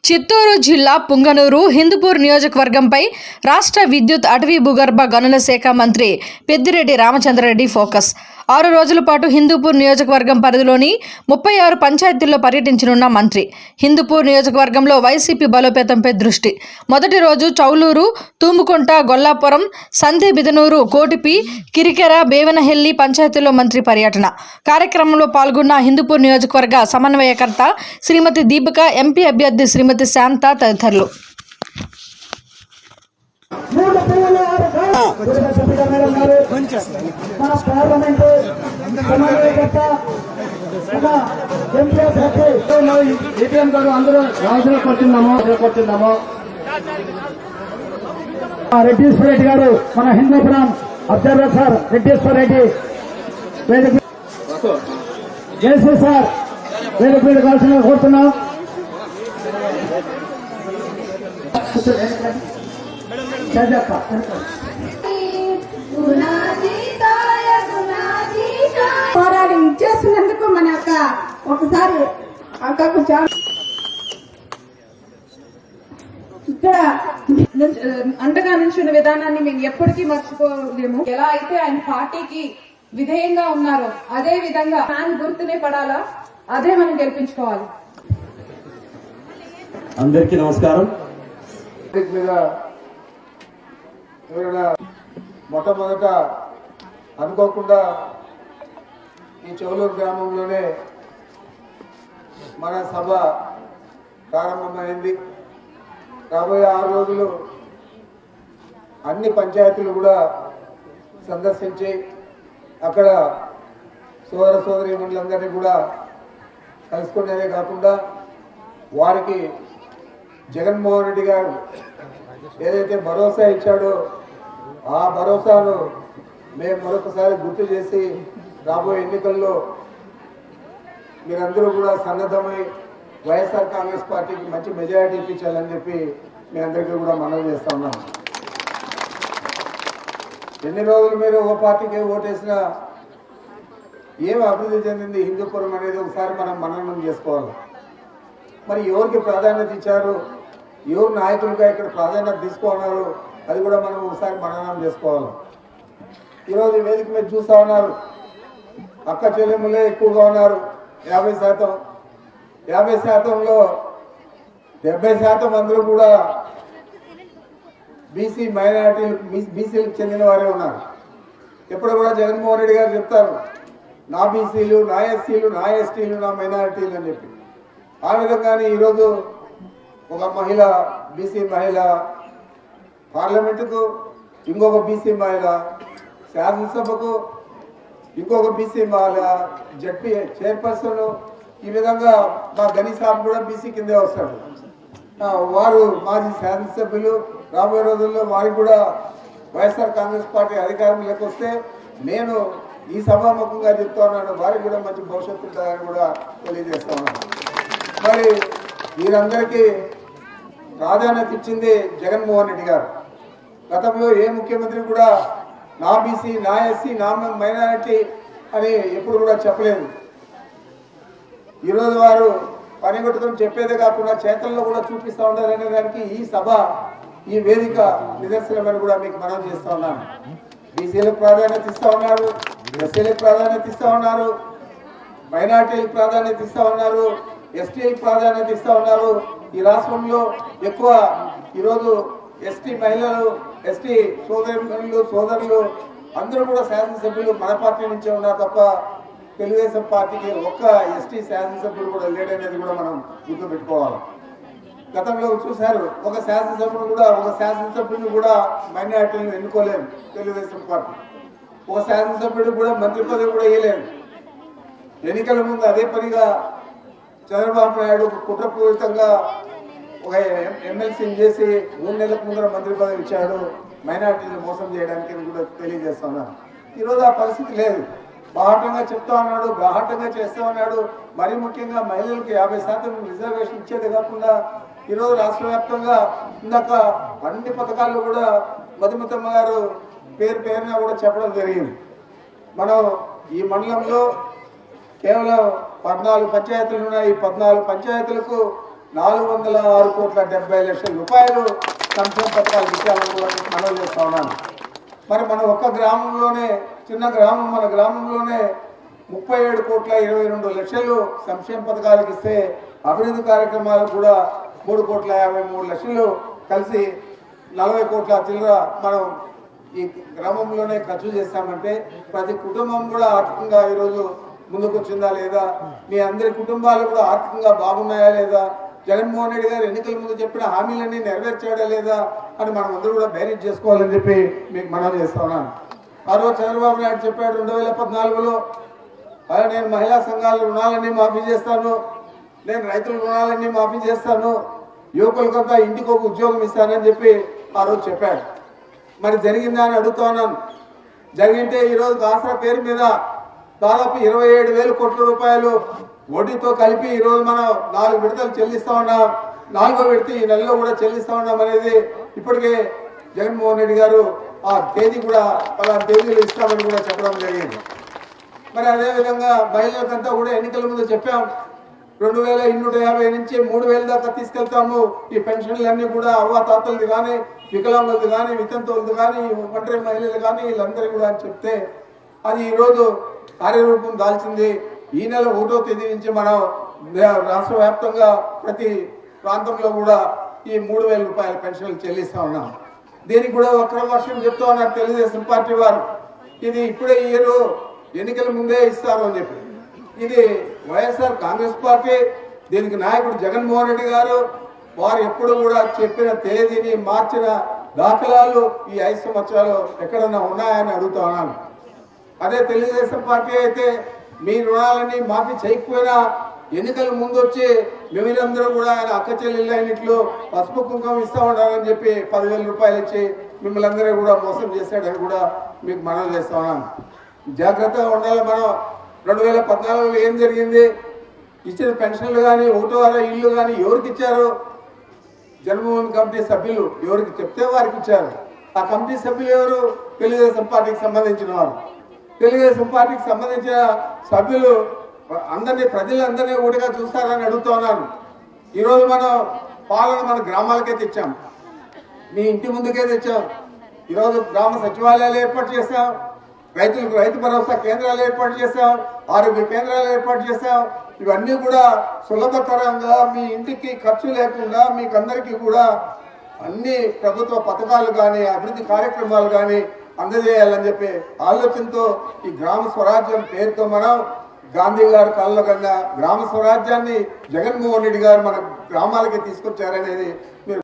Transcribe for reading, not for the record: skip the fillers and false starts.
చిత్తూరు జిల్లా పుంగనూరు హిందూపూర్ నియోజకవర్గంపై రాష్ట్ర విద్యుత్ అటవీ భూగర్భ గనుల శాఖ మంత్రి పెద్దిరెడ్డి రామచంద్రారెడ్డి ఫోకస్ 6 రోజుల పాటు హిందూపూర్ నియోజకవర్గం పరిధిలోని 36 పంచాయతీల్లో పర్యటించనున్న మంత్రి హిందూపూర్ నియోజకవర్గంలో వైసీపీ బలోపేతంపై దృష్టి మొదటి రోజు చౌలూరు తూముకుంట గొల్లాపురం సంతెబిదనూరు కోటిపి కిరికెర బేవనహెల్లి పంచాయతీల్లో మంత్రి పర్యటన కార్యక్రమంలో పాల్గొన్న హిందూపూర్ నియోజకవర్గ సమన్వయకర్త శ్రీమతి దీపిక ఎంపీ అభ్యర్థి శ్రీమతి శాంత తదితరులు రెడ్డీశ్వర రెడ్డి గారు మన Hindupuram observer sir Reddeeswara Reddy JC sir వేదిక మీద కావాల్సిన కోరుతున్నాం. పోరాడి ఇచ్చేసినందుకు మన యొక్క ఒకసారి అక్కకు ఇక్కడ అండగా నిలిచిన విధానాన్ని మేము ఎప్పటికీ మర్చిపోలేము. ఎలా అయితే ఆయన పార్టీకి విధేయంగా ఉన్నారో అదే విధంగా ఫ్యాన్ గుర్తునే పడాలా, అదే మనం గెలిపించుకోవాలి. అందరికీ నమస్కారం. మొట్టమొదట అనుకోకుండా ఈ చౌలూరు గ్రామంలోనే మన సభ ప్రారంభమైంది. రాబోయే 6 రోజులు అన్ని పంచాయతీలు కూడా సందర్శించి అక్కడ సోదర సోదరీమణులందరినీ కూడా కలుసుకునేదే కాకుండా వారికి జగన్మోహన్ రెడ్డి గారు ఏదైతే భరోసా ఇచ్చాడో ఆ భరోసాను మేము మరొకసారి గుర్తు చేసి రాబోయే ఎన్నికల్లో మీరందరూ కూడా సన్నద్ధమై వైఎస్ఆర్ కాంగ్రెస్ పార్టీకి మంచి మెజారిటీ ఇప్పించాలని చెప్పి మీ అందరికీ కూడా మనవి చేస్తా ఉన్నాం. ఎన్ని రోజులు మీరు ఒక పార్టీకి ఓటేసినా ఏం అభివృద్ధి చెందింది హిందూపురం అనేది ఒకసారి మనం మననం చేసుకోవాలి. మరి ఎవరికి ప్రాధాన్యత ఇచ్చారు, ఎవరు నాయకులుగా ఇక్కడ ప్రాధాన్యత తీసుకున్నారు, అది కూడా మనం ఒకసారి మననం చేసుకోవాలి. ఈరోజు వేదిక మీద చూస్తూ ఉన్నారు, అక్క చెల్లెములే ఎక్కువగా ఉన్నారు. 50%. 50%లో 70% అందరూ కూడా బీసీ మైనారిటీలు బీసీలకు చెందిన వారే ఉన్నారు. ఎప్పుడు కూడా జగన్మోహన్ రెడ్డి గారు చెప్తారు, నా బీసీలు, నా ఎస్సీలు, నా ఎస్టీలు, నా మైనారిటీలు అని చెప్పి. ఆ విధంగానే ఈరోజు ఒక మహిళ, బీసీ మహిళ పార్లమెంటుకు, ఇంకొక బీసీ మహిళ శాసనసభకు, ఇంకొక బీసీ మహిళ జడ్పీ చైర్పర్సన్, ఈ విధంగా మా గని సాబ్ కూడా బీసీ కిందే వస్తాడు. వారు మాజీ శాసనసభ్యులు. రాబోయే రోజుల్లో వారికి కూడా వైఎస్ఆర్ కాంగ్రెస్ పార్టీ అధికారంలోకి వస్తే నేను ఈ సభాముఖంగా చెప్తా ఉన్నాను, వారికి కూడా మంచి భవిష్యత్తు ఉంటుందని కూడా తెలియజేస్తా ఉన్నాను. మరి వీరందరికీ ప్రాధాన్యత ఇచ్చింది జగన్మోహన్ రెడ్డి గారు. గతంలో ఏ ముఖ్యమంత్రి కూడా నా బీసీ, నా ఎస్సీ, నా మైనారిటీ అని ఎప్పుడు కూడా చెప్పలేదు. ఈరోజు వారు పని కొట్టుకొని చెప్పేదే కాకుండా చేతల్లో కూడా చూపిస్తూ ఉండాలనే దానికి ఈ సభ, ఈ వేదిక నిదర్శనమని కూడా మీకు మనం చేస్తూ ఉన్నాను. బీసీలకు ప్రాధాన్యత ఇస్తూ ఉన్నారు, ఎస్సీలకు ప్రాధాన్యత ఇస్తూ ఉన్నారు, మైనార్టీలకు ప్రాధాన్యత ఇస్తూ ఉన్నారు, ఎస్టీలకు ప్రాధాన్యత ఇస్తూ ఉన్నారు. ఈ రాష్ట్రంలో ఎక్కువ ఈరోజు ఎస్టీ మహిళలు, ఎస్టీ సోదరులు అందరూ కూడా శాసనసభ్యులు మన పార్టీ నుంచే ఉన్నారు తప్ప తెలుగుదేశం పార్టీకి ఒక్క ఎస్టీ శాసనసభ్యులు కూడా లేడనేది కూడా మనం గుర్తుపెట్టుకోవాలి. గతంలో చూశారు, ఒక శాసనసభ్యులు కూడా మైనారిటీలను ఎన్నుకోలేదు తెలుగుదేశం పార్టీ. ఒక శాసనసభ్యుడు కూడా మంత్రి పదవి కూడా వేయలేదు. ఎన్నికల ముందు అదే పనిగా చంద్రబాబు నాయుడు కుట్రపూరితంగా ఒక ఎమ్మెల్సీని చేసి 3 నెలలకు ముందర మంత్రి పదవి ఇచ్చాడు మైనారిటీలను మోసం చేయడానికి కూడా తెలియజేస్తున్నాను. ఈరోజు ఆ పరిస్థితి లేదు. బాహటంగా చెప్తా ఉన్నాడు, బాహటంగా చేస్తూ ఉన్నాడు. మరీ ముఖ్యంగా మహిళలకు 50% రిజర్వేషన్ ఇచ్చేది కాకుండా ఈరోజు రాష్ట్ర వ్యాప్తంగా ఇందాక అన్ని పథకాల్లో కూడా మధుమతమ్మ గారు పేరున కూడా చెప్పడం జరిగింది. మనం ఈ మండలంలో కేవలం 14 పంచాయతీలు ఉన్నాయి. 14 పంచాయతీలకు 406,70,00,000 సంక్షేమ పథకాలు ఇచ్చామని కూడా మనం చేస్తా ఉన్నాను. మరి మన ఒక్క గ్రామంలోనే, చిన్న గ్రామం, మన గ్రామంలోనే 37,22,00,000 సంక్షేమ పథకాలకు ఇస్తే అభివృద్ధి కార్యక్రమాలకు కూడా 3,53,00,000 కలిసి 40 కోట్ల చిల్లర మనం ఈ గ్రామంలోనే ఖర్చు చేస్తామంటే ప్రతి కుటుంబం కూడా ఆర్థికంగా ఈరోజు ముందుకు వచ్చిందా లేదా, మీ అందరి కుటుంబాలు కూడా ఆర్థికంగా బాగున్నాయా లేదా, జగన్మోహన్ రెడ్డి గారు ఎన్నికల ముందు చెప్పిన హామీలన్నీ నెరవేర్చాడా లేదా అని మనం అందరూ కూడా బేరీజ్ చేసుకోవాలని చెప్పి మీకు మనవి చేస్తా ఉన్నాను. ఆ రోజు చంద్రబాబు నాయుడు చెప్పాడు 2014లో, నేను మహిళా సంఘాల రుణాలన్నీ మాఫీ చేస్తాను, నేను రైతుల రుణాలన్నీ మాఫీ చేస్తాను, యువకులకంతా ఇంటికి ఒక ఉద్యోగం ఇస్తానని చెప్పి ఆ రోజు చెప్పాడు. మరి జరిగిందా అని అడుగుతా ఉన్నాను. జరిగింటే ఈరోజు ఆసరా పేరు మీద దాదాపు 27,000 కోట్ల రూపాయలు వడ్డీతో కలిపి ఈరోజు మనం 4 విడతలు చెల్లిస్తా ఉన్నాం. 4వ విడత ఈ నెలలో కూడా చెల్లిస్తా ఉన్నాం అనేది ఇప్పటికే జగన్మోహన్ రెడ్డి గారు ఆ తేదీ కూడా పలానా తేదీలు ఇస్తామని కూడా చెప్పడం జరిగింది. మరి అదేవిధంగా మహిళలకంతా కూడా ఎన్నికల ముందు చెప్పాం 2,250 నుంచి 3,000 దాకా తీసుకెళ్తాము. ఈ పెన్షన్లన్నీ కూడా అవ్వాతాతలది కానీ, వికలాంగులది కానీ, వితంతువులది కానీ, ఒంటరి మహిళలు కానీ వీళ్ళందరూ కూడా అని చెప్తే అది ఈరోజు కార్యరూపం దాల్చింది. ఈ నెల 1వ తేదీ నుంచి మనం రాష్ట్ర వ్యాప్తంగా ప్రతి ప్రాంతంలో కూడా ఈ 3,000 రూపాయల పెన్షన్లు చెల్లిస్తా ఉన్నాం. దీనికి కూడా వక్ర వర్షం చెప్తా ఉన్నారు తెలుగుదేశం పార్టీ వారు. ఇది ఇప్పుడే ఇయ్యరు, ఎన్నికల ముందే ఇస్తారు అని చెప్పి. ఇది వైఎస్ఆర్ కాంగ్రెస్ పార్టీ, దీనికి నాయకుడు జగన్మోహన్ రెడ్డి గారు, వారు ఎప్పుడు కూడా చెప్పిన తేదీని మార్చిన దాఖలాలు ఈ 5 సంవత్సరాలు ఎక్కడన్నా ఉన్నాయని అడుగుతా ఉన్నాను. అదే తెలుగుదేశం పార్టీ అయితే మీ రుణాలన్నీ మాఫీ చేయకపోయినా ఎన్నికల ముందు వచ్చి మేమందరూ కూడా ఆయన అక్క చెల్లెళ్ళు అయినట్లు పసుపు కుంకుమ ఇస్తా ఉండాలని చెప్పి 10,000 రూపాయలు ఇచ్చి మిమ్మల్ని అందరూ కూడా మోసం చేశాడని కూడా మీకు మనవి చేస్తా ఉన్నాను. జాగ్రత్తగా ఉండాలి. మనం 2014లో ఏం జరిగింది, ఇచ్చిన పెన్షన్లు కానీ, 1వ ఇల్లు కానీ ఎవరికి ఇచ్చారు? జన్మభూమి కమిటీ సభ్యులు ఎవరికి చెప్తే వారికి ఇచ్చారు. ఆ కమిటీ సభ్యులు ఎవరు? తెలుగుదేశం పార్టీకి సంబంధించిన వారు. తెలుగుదేశం పార్టీకి సంబంధించిన సభ్యులు అందరినీ, ప్రజలందరినీ ఒకటిగా చూస్తారని అడుగుతా ఉన్నాను. ఈరోజు మనం పాలన మన గ్రామాలకే తెచ్చాం, మీ ఇంటి ముందుకే తెచ్చాం. ఈరోజు గ్రామ సచివాలయాలు ఏర్పాటు చేస్తాం, రైతులకు రైతు భరోసా కేంద్రాలు ఏర్పాటు చేస్తాం, ఆరోగ్య కేంద్రాలు ఏర్పాటు చేస్తాం. ఇవన్నీ కూడా సులభతరంగా మీ ఇంటికి ఖర్చు లేకుండా మీకు అందరికీ కూడా అన్ని ప్రభుత్వ పథకాలు కానీ, అభివృద్ధి కార్యక్రమాలు కానీ అందజేయాలని చెప్పి ఆలోచనతో ఈ గ్రామ స్వరాజ్యం పేరుతో మనం గాంధీ గారు కళ్ళలో కన్నా గ్రామ స్వరాజ్యాన్ని జగన్మోహన్ రెడ్డి గారు మన గ్రామాలకి తీసుకొచ్చారనేది మీరు